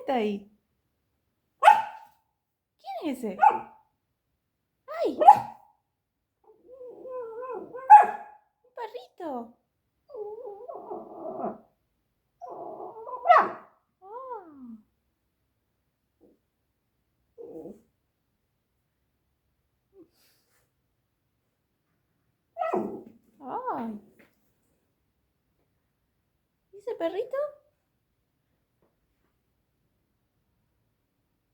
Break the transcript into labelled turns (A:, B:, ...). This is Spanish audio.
A: está ahí? ¿Quién es ese? ¡Ay! ¡Un perrito! ¡Ay! ¿Y ese perrito?